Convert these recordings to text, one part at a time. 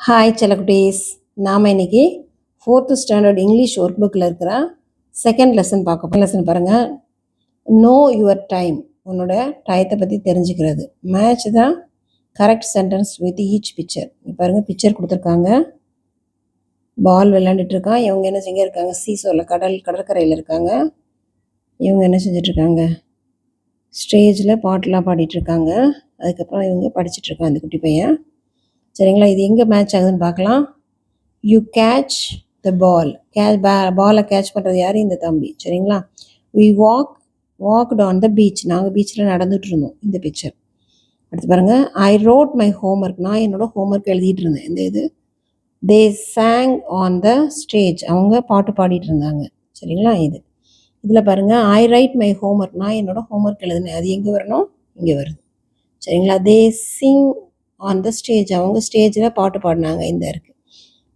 Hi செல்லக்குட்டீஸ். நாம் இன்னைக்கு 4th standard English work புக்கில் இருக்கிற செகண்ட் லெசன் பார்க்க லெசன் பாருங்கள். நோ யுவர் டைம், உன்னோட டயத்தை பற்றி தெரிஞ்சுக்கிறது. மேட்ச் தான் correct sentence with each picture. பாருங்கள், பிக்சர் கொடுத்துருக்காங்க. பால் விளையாண்டுட்டுருக்கான். இவங்க என்ன செஞ்சு இருக்காங்க? சீசோவில் கடற்கரையில் இருக்காங்க. இவங்க என்ன செஞ்சிட்ருக்காங்க? ஸ்டேஜில் பாட்டெலாம் பாடிட்டுருக்காங்க. அதுக்கப்புறம் இவங்க படிச்சுட்ருக்காங்க, அந்த குட்டி பையன். சரிங்களா? இது எங்கே மேட்ச் ஆகுதுன்னு பார்க்கலாம். You catch the ball. பாலை கேட்ச் பண்ணுறது யார்? இந்த தம்பி. சரிங்களா? We walked on the beach. நாங்கள் பீச்சில் நடந்துகிட்டு இருந்தோம். இந்த பிக்சர். அடுத்து பாருங்கள், ஐ ரோட் மை ஹோம்ஒர்க். நான் என்னோட ஹோம்ஒர்க் எழுதிட்டு இருந்தேன். இந்த இது தே சாங் ஆன் த ஸ்டேஜ். அவங்க பாட்டு பாடிட்டு இருந்தாங்க. சரிங்களா? இதில் பாருங்கள், ஐ ரைட் மை ஹோம்ஒர்க். நான் என்னோட ஹோம்ஒர்க் எழுதினேன். அது எங்கே வரணும்? இங்கே வருது. சரிங்களா? They sing on the stage. அவங்க ஸ்டேஜில் பாட்டு பாடினாங்க. இந்த இருக்குது.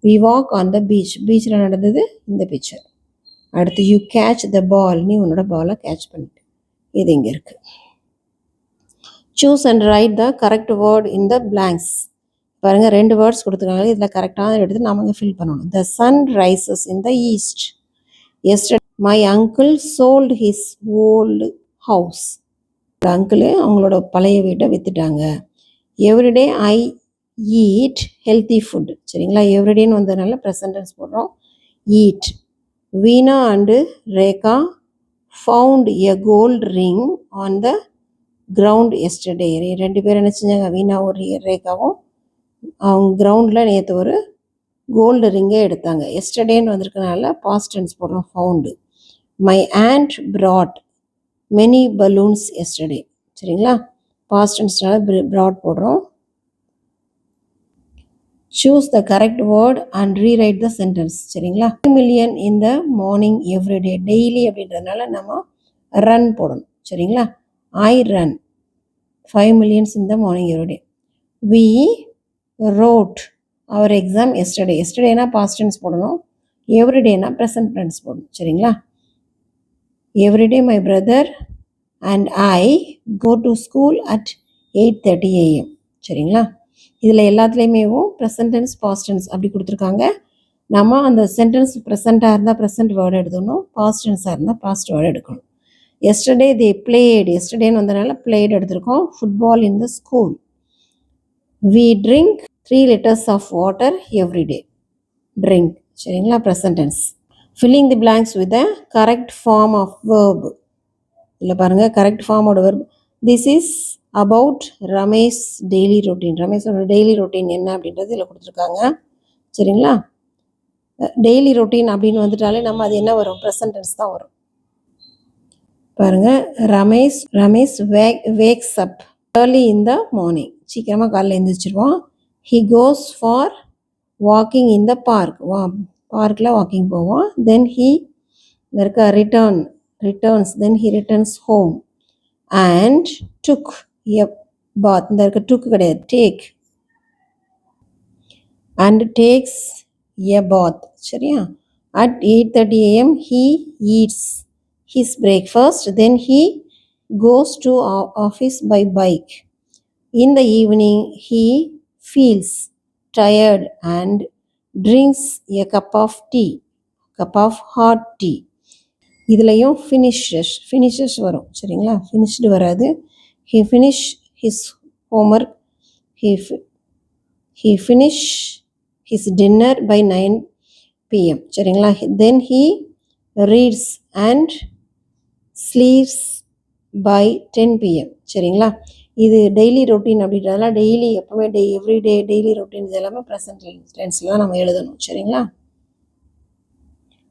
We walk on the beach. பீச்சில் நடந்தது இந்த பிக்சர். அடுத்து யூ கேட்ச் த பால். நீ உன்னோட பாலை கேட்ச் பண்ணிட்டு. இது இங்கே இருக்குது. Choose and write the correct word in the blanks. பாருங்கள், 2 வேர்ட்ஸ் கொடுத்துருக்காங்க. இதில் கரெக்டான எடுத்து நாம ஃபில் பண்ணணும். The sun rises in the east. Yesterday my uncle sold his old house. Uncle அவங்களோட பழைய வீட்டை விற்றுட்டாங்க. Everyday I eat healthy food. சரிங்களா? எவ்ரிடேன்னு வந்ததுனால ப்ரெசன்ட் டென்ஸ் போடுறோம். Eat. Veena and Rekha found a gold ring on the ground yesterday. 2 பேர் என்ன செஞ்சாங்க? வீணாவும் ரேகாவும் அவங்க கிரவுண்டில் நேற்று ஒரு கோல்டு ரிங்கே எடுத்தாங்க. எஸ்டர்டேன்னு வந்திருக்கனால பாஸ்ட் டென்ஸ் போடுறோம். Found. My aunt brought many balloons yesterday. சரிங்களா? பாஸ்ட் டென்ஸ்னால ப்ராட் போடுறோம். Choose the correct word and rewrite the sentence. சரிங்களா? 5 million in the morning every day. Daily அப்படின்றதுனால நம்ம ரன் போடணும். சரிங்களா? I run 5 millions in the morning every day. We wrote our exam yesterday. Yesterdayனா past tense போடணும். Everydayனா present tense போடணும். சரிங்களா? Everyday my brother and I go to school at 8:30 AM. சரிங்களா? இதில் எல்லாத்துலேயுமே ப்ரெசன்ட் டென்ஸ் பாஸ்ட் டென்ஸ் அப்படி கொடுத்துருக்காங்க. நம்ம அந்த சென்டென்ஸ் ப்ரெசண்ட்டாக இருந்தால் ப்ரெசன்ட் வேர்டு எடுத்துக்கணும், பாஸ்ட் டென்ஸாக இருந்தால் பாஸ்ட் வேர்டு எடுக்கணும். Yesterday they played. எஸ்டர்டேன்னு வந்ததுனால பிளேடு எடுத்திருக்கோம். Football in the school. We drink 3 liters of water every day. Drink. சரிங்களா? Present tense. Filling the blanks with the correct form of verb. இல்லை பாருங்கள், கரெக்ட் ஃபார்மோட verb. This is about Ramesh daily routine. ரமேஷோட daily routine என்ன அப்படின்றது இதில் கொடுத்துருக்காங்க. சரிங்களா? டெய்லி ரொட்டீன் அப்படின்னு வந்துட்டாலே நம்ம அது என்ன வரும்? ப்ரெசன்ட் டென்ஸ் தான் வரும். பாருங்கள், Ramesh wakes up early in the morning. சீக்கிரமாக காலையில் எழுந்திரிச்சிருவோம். He goes for walking in the park. பார்க்கில் வாக்கிங் போவோம். Then he returns. He returns home and took a bath. இந்த இருக்க டுக்கு கிடையாது, take. And takes a bath. சரியா? At 8:30 AM he eats his breakfast. Then he goes to office by bike. In the evening he feels tired and drinks a cup of hot tea. இதுலேயும் finishes வரும். சரிங்களா? Finished வராது. He finish his homework. He finish his dinner by 9 PM. சரிங்களா? Then he reads and sleeps by 10 PM. சரிங்களா? இது daily routine அப்படின்றதுனால daily எப்போவுமே everyday daily routine இது எல்லாமே ப்ரெசன்ட் டென்ஸில் தான் நம்ம எழுதணும். சரிங்களா?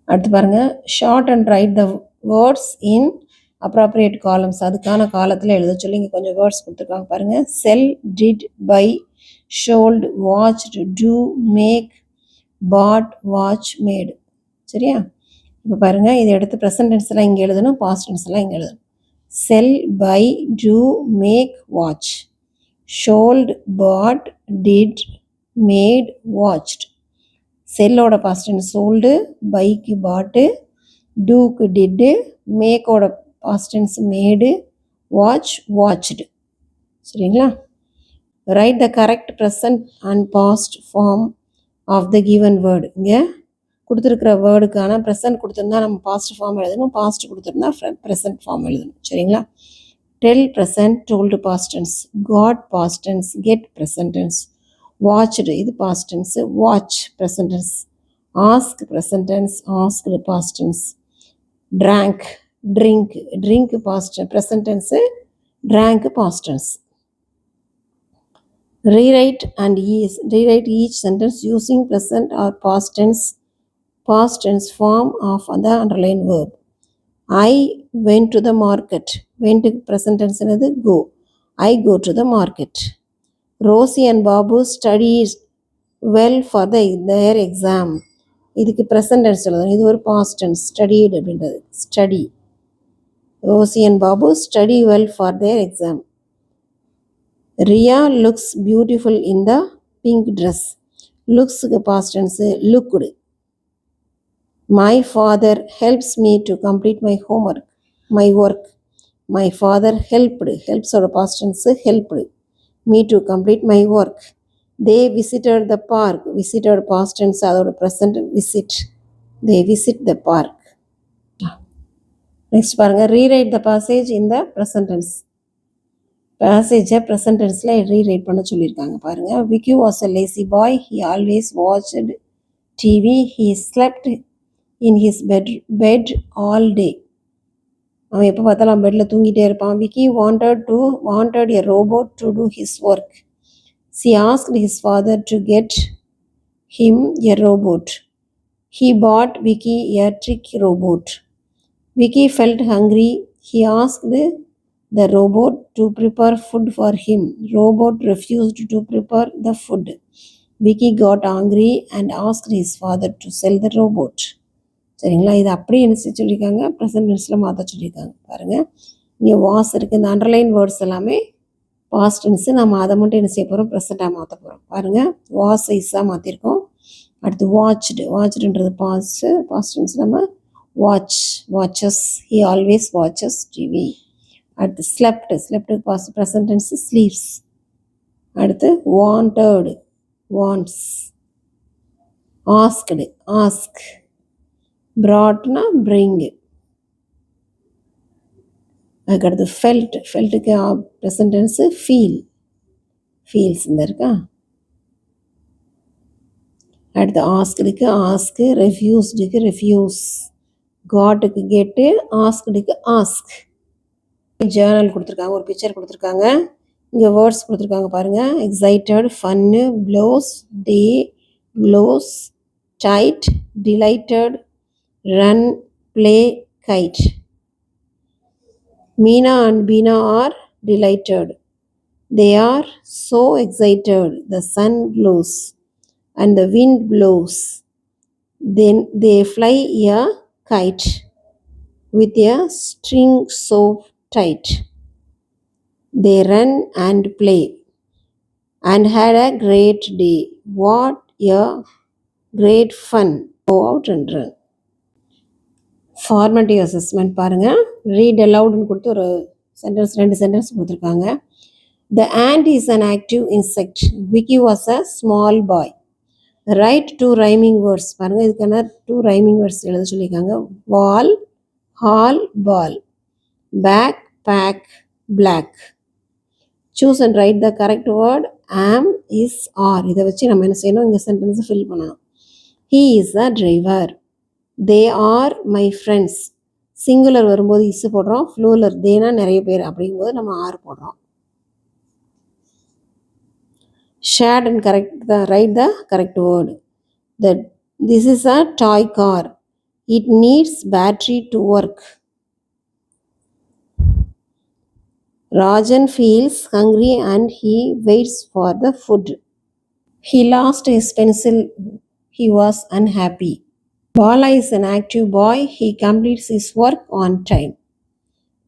அடுத்து பாருங்கள், sort and write the words in appropriate columns. அதுக்கான காலத்தில் எழுத சொல்லி இங்கே கொஞ்சம் வேர்ட்ஸ் கொடுத்துருக்காங்க. பாருங்கள், sell, did, buy, sold, watched, do, make, bought, watch, made. சரியா? இப்போ பாருங்கள், இதை எடுத்து ப்ரெசன்ட் டென்ஸ் எல்லாம் இங்கே எழுதணும், பாஸ்ட் டென்ஸ் எல்லாம் இங்கே எழுதணும். Sell, buy, do, make, watch. Sold, bought, did, made, watched. செல்லோட பாஸ்ட் டென்ஸ் சோல்டு, பைக்கு பாட்டு, டூக்கு டிட்டு, மேக்கோட past tense made, watch watched. சரிங்களா? Write the correct present and past form of the given word. இங்கே கொடுத்துருக்கிற வேர்டுக்கான present கொடுத்துருந்தா நம்ம பாஸ்ட் ஃபார்ம் எழுதணும், பாஸ்ட் கொடுத்துருந்தா ப்ரெசன்ட் ஃபார்ம் எழுதணும். சரிங்களா? Tell present, told past tense, got past tense, get present tense, watched இது past tense, watch present tense, ask present tense, asked past tense, drank drink, drink past present tense, drank past tense. Rewrite each sentence using present or past tense form of the underlined verb. I went to the market. Went present tense என்னது go. I go to the market. Rosie and Babu studied well for their exam. இதுக்கு present tense எழுதணும். இது ஒரு past tense. Studied அப்படின்றது study. Rosie and Babu study well for their exam. Ria looks beautiful in the pink dress. Looks past tense looked. My father helps me to complete my work. My father helps or past tense helped me to complete my work. They visited the park. Visited past tense அதோட present visit. They visit the park. Next பாருங்க, rewrite the passage in the present tense. பேசேஜை present டென்ஸில் rewrite பண்ண சொல்லியிருக்காங்க பாருங்கள். Vicky was a lazy boy. He always watched TV. He slept in his bed all day. அவன் எப்போ பார்த்தாலும் பெட்டில் தூங்கிட்டே இருப்பான். Vicky wanted a robot to do his work. She asked his father to get him a robot. He bought Vicky a trick robot. Vicky felt hungry. He asked the robot to prepare food for him. Robot refused to prepare the food. Vicky got angry and asked his father to sell the robot. சரிங்களா? இது அப்படியே என்ன சொல்லியிருக்காங்க, present டென்ஸில் மாற்ற சொல்லியிருக்காங்க பாருங்கள். இங்கே was இருக்குது. இந்த அண்டர்லைன் வேர்ட்ஸ் எல்லாமே பாஸ்ட் டென்ஸு. நம்ம அதை மட்டும் என்ன செய்ய போகிறோம், ப்ரெசண்ட்டாக மாற்ற போகிறோம் பாருங்கள். வாஸ் ஐஸாக மாற்றிருக்கோம். அடுத்து வாட்ச்டுன்றது பாஸ்ட் டென்ஸ். நம்ம watches. He always watches TV. அடுத்து slept past present tense sleeps. அடுத்து வாண்டட் வாண்ட்ஸ். Asked ask. ப்ராட்னா பிரிங். அதுக்கடுத்து ஃபெல்ட்டுக்கு ப்ரெசன்ட் டென்ஸு ஃபீல்ஸ் இந்த இருக்கா. அடுத்து ஆஸ்க்டுக்கு ஆஸ்க்கு. ரெஃப்யூஸ்டுக்கு ரெஃப்யூஸ். காட்டுக்கு கெட்டு. ஆஸ்க்டுக்கு ஆஸ்க். ஜேர்னல் கொடுத்துருக்காங்க, ஒரு பிக்சர் கொடுத்துருக்காங்க, இங்கே வேர்ட்ஸ் கொடுத்துருக்காங்க பாருங்கள். Excited, fun, blows, day, glows, tight, delighted, run, play, kite. Meena and Beena are delighted. They are so excited. The sun glows and the wind blows. Then they fly a kite with a string so tight. They run and play and had a great day. What a great fun. Go out and run. Formative assessment பாருங்க. Read aloudன்னு கொடுத்து ஒரு ரெண்டு sentence கொடுத்துருக்காங்க. The ant is an active insect. Vicky was a small boy. Write 2 rhyming words. பாருங்க, இதுக்கான 2 rhyming words எழுத சொல்லியிருக்காங்க. Wall, hall, ball. Back, pack, black. Choose and write the correct word. Am, is, are. இதை வச்சு நம்ம என்ன செய்யணும், இங்கே சென்டென்ஸை ஃபில் பண்ணணும். He is a driver. They are my friends. Singular வரும்போது இஸ் போடுறோம். ஃப்ளூலர் தேனா நிறைய பேர் அப்படிங்கும்போது நம்ம ஆர் போடுறோம். Shared and write the correct word. This is a toy car. It needs battery to work. Rajan feels hungry and he waits for the food. He lost his pencil. He was unhappy. Bala is an active boy. He completes his work on time.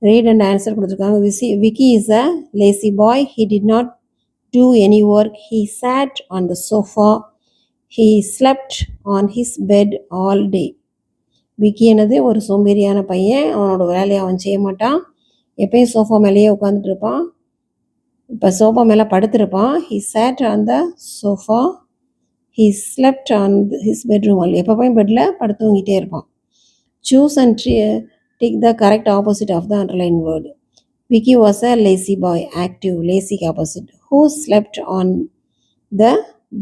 Read and answer கொடுத்துருக்காங்க. Vicky is a lazy boy. He did not do any work. He sat on the sofa. He slept on his bed all day. Vicky என்னது ஒரு சோம்பேறியான பையன். அவனோட வேலையை அவன் செய்ய மாட்டான். எப்பயும் சோஃபா மேலேயே உட்காந்துட்டு இருப்பான். இப்போ சோஃபா மேலே படுத்திருப்பான். He sat on the sofa. He slept on his bedroom only. எப்போவும் பெட்டில் படுத்து தூங்கிட்டே இருப்பான். Choose and take the correct opposite of the underlined word. Vicky was a lazy boy. Active, lazy opposite. Who slept on the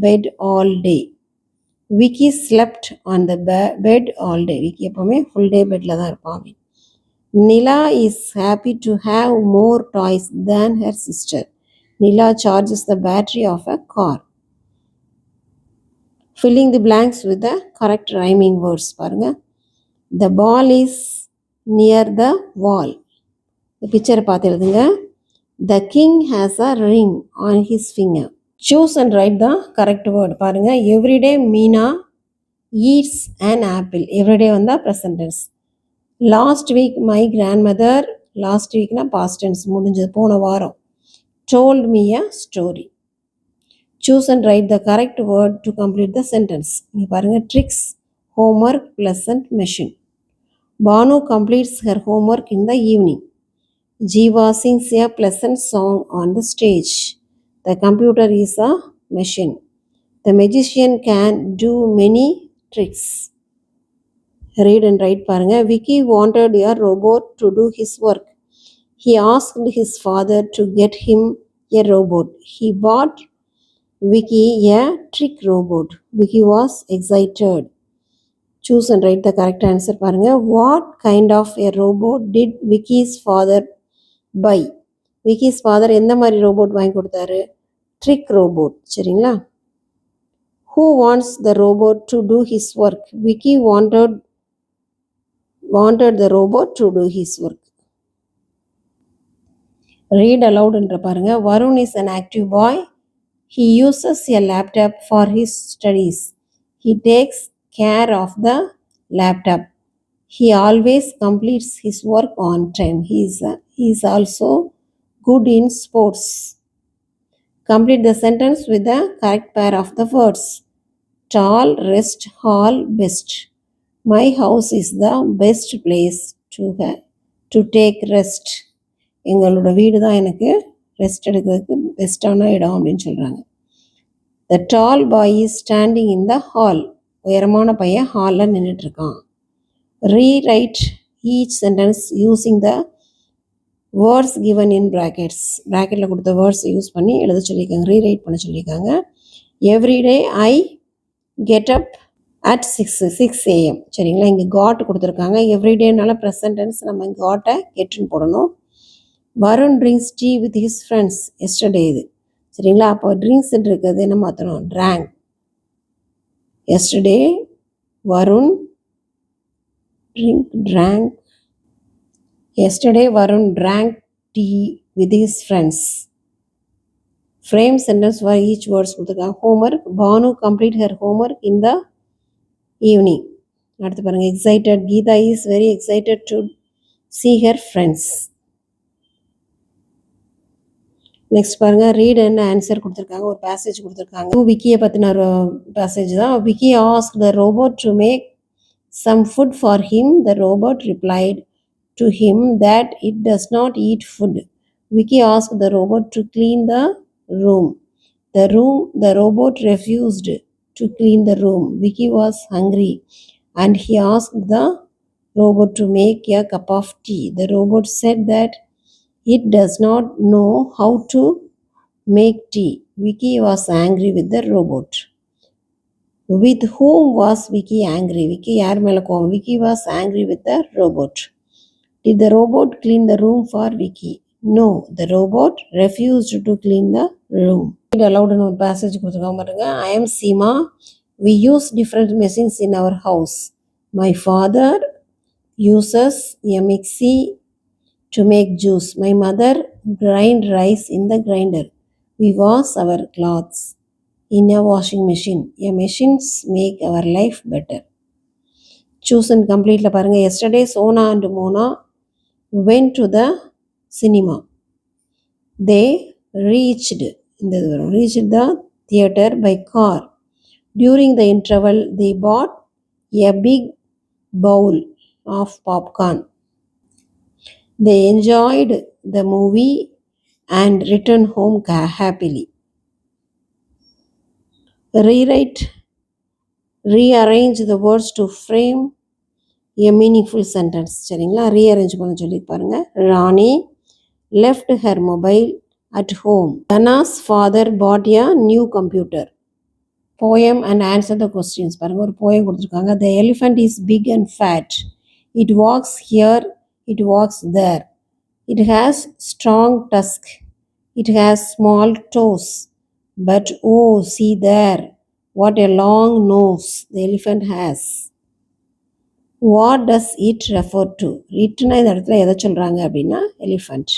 bed all day? Vicky slept on the bed all day. Vicky எப்போவுமே full day பெட்டில் தான் இருப்பான். Nila is happy to have more toys than her sister. Nila charges the battery of a car. Filling the blanks with the correct rhyming words. பாருங்க. The ball is near the wall. இந்த பிக்சரை பார்த்து எழுதுங்க. The king has a ring on his finger. Choose and write the correct word. பாருங்க. Everyday Meena eats an apple. Everyday வந்தா present tense. Last week my grandmother, last weekனா past tense முடிஞ்சது போன வாரம், told me a story. Choose and write the correct word to complete the sentence. இங்க பாருங்க, tricks, homework, pleasant, machine. Banu completes her homework in the evening. Jiva sings a pleasant song on the stage. The computer is a machine. The magician can do many tricks. Read and write பாருங்க. Vicky wanted a robot to do his work. He asked his father to get him a robot. He bought Vicky a trick robot. Vicky was excited. Choose and write the correct answer பாருங்க. What kind of a robot did Vicky's father buy? Vicky's father எந்த மாதிரி robot வாங்கி கொடுத்தாரு? Trick robot. சரிங்களா? Who wants the robot to do his work? Vicky wanted the robot to do his work. Read aloud என்ற பாருங்க. Varun is an active boy. He uses a laptop for his studies. He takes care of the laptop. He always completes his work on time. He is also good in sports. Complete the sentence with the correct pair of the words. Tall, rest, hall, best. My house is the best place to take rest. எங்களோட வீடு தான் எனக்கு rest எடுக்கிறதுக்கு பெஸ்ட்டான இடம் அப்படின்னு சொல்கிறாங்க. The tall boy is standing in the hall. உயரமான பையன் ஹாலில் நின்றுட்டுருக்கான். Rewrite each sentence using the words given in brackets. ப்ராக்கெட்டில் கொடுத்த வேர்ட்ஸ் யூஸ் பண்ணி எழுத சொல்லியிருக்காங்க, ரீரைட் பண்ண சொல்லியிருக்காங்க. Everyday I get up at 6 a.m. சரிங்களா? இங்கே காட் கொடுத்துருக்காங்க. எவ்ரிடேனால ப்ரெசன்ட் டென்ஸ் நம்ம காட்டை கெட்டுன்னு போடணும். Varun drinks tea with his friends yesterday இது. சரிங்களா? அப்போ ட்ரிங்க்ஸ் இருக்கிறது என்ன மாற்றணும்? Drank. Yesterday Varun drank. Yesterday Varun drank tea with his friends. Frame sentence for each words கொடுத்துருக்காங்க. Homework. Banu complete her homework in the evening. அடுத்து பாருங்க, excited. Geeta is very excited to see her friends. Next பாருங்க, read and answer கொடுத்துருக்காங்க. ஒரு passage கொடுத்துருக்காங்க. விக்கியை பற்றின ஒரு பேசேஜ் தான். Vicky ask the robot to make some food for him. The robot replied to him that it does not eat food. Vicky asked the robot to clean the room. The robot refused to clean the room. Vicky was hungry and he asked the robot to make a cup of tea. The robot said that it does not know how to make tea. Vicky was angry with the robot. With whom was Vicky angry? Vicky யார் மேலே கோவம்? Vicky was angry with the robot. Did the robot clean the room for Vicky? No, the robot refused to clean the room. Read aloud in ஒரு passage கொடுத்துருக்காங்க பாருங்க. I am Seema. We use different machines in our house. My father uses a mixie to make juice. My mother grind rice in the grinder. We wash our clothes in a washing machine. A machines make our life better. Choose and complete பாருங்க. Yesterday Sona and Mona went to the cinema. They reached the theater by car. During the interval they bought a big bowl of popcorn. They enjoyed the movie and returned home happily. Rewrite rearrange the words to frame a meaningful sentence. சரிங்களா, rearrange பண்ண சொல்லி பாருங்க. Rani left her mobile at home. Dana's father bought a new computer. Poem and answer the questions. பாருங்க, ஒரு poem கொடுத்துருக்காங்க. The elephant is big and fat. It walks here, it walks there. It has strong tusk. It has small toes. But oh, see there, what a long nose the elephant has. What does it refer to? Itna இந்த இடத்துல எதை சொல்கிறாங்க அப்படின்னா elephant.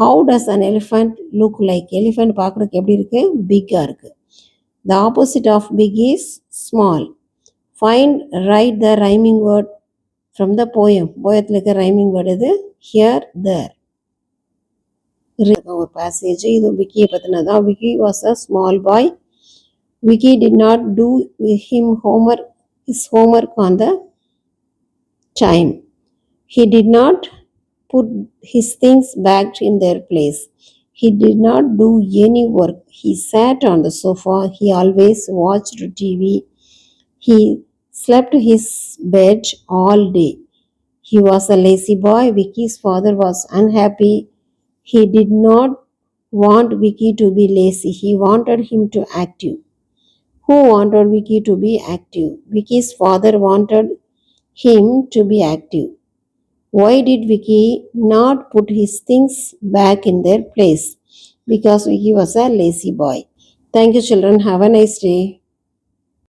How does an elephant look like? Elephant பார்க்குறதுக்கு எப்படி இருக்குது? பிக்காக இருக்குது. The opposite of big is small. Find, write the rhyming word from the poem. போயத்தில் இருக்க rhyming word எது? Here, there. ஒரு passage, இது விக்கியை பற்றினதான். Vicky was a small boy. Vicky did not do his homework on the time. He did not put his things back in their place. He did not do any work. He sat on the sofa. He always watched TV. He slept his bed all day. He was a lazy boy. Vicky's father was unhappy. He did not want Vicky to be lazy. He wanted him to active. Who wanted Vicky to be active? Vicky's father wanted him to be active. Why did Vicky not put his things back in their place? Because Vicky was a lazy boy. Thank you, children. Have a nice day.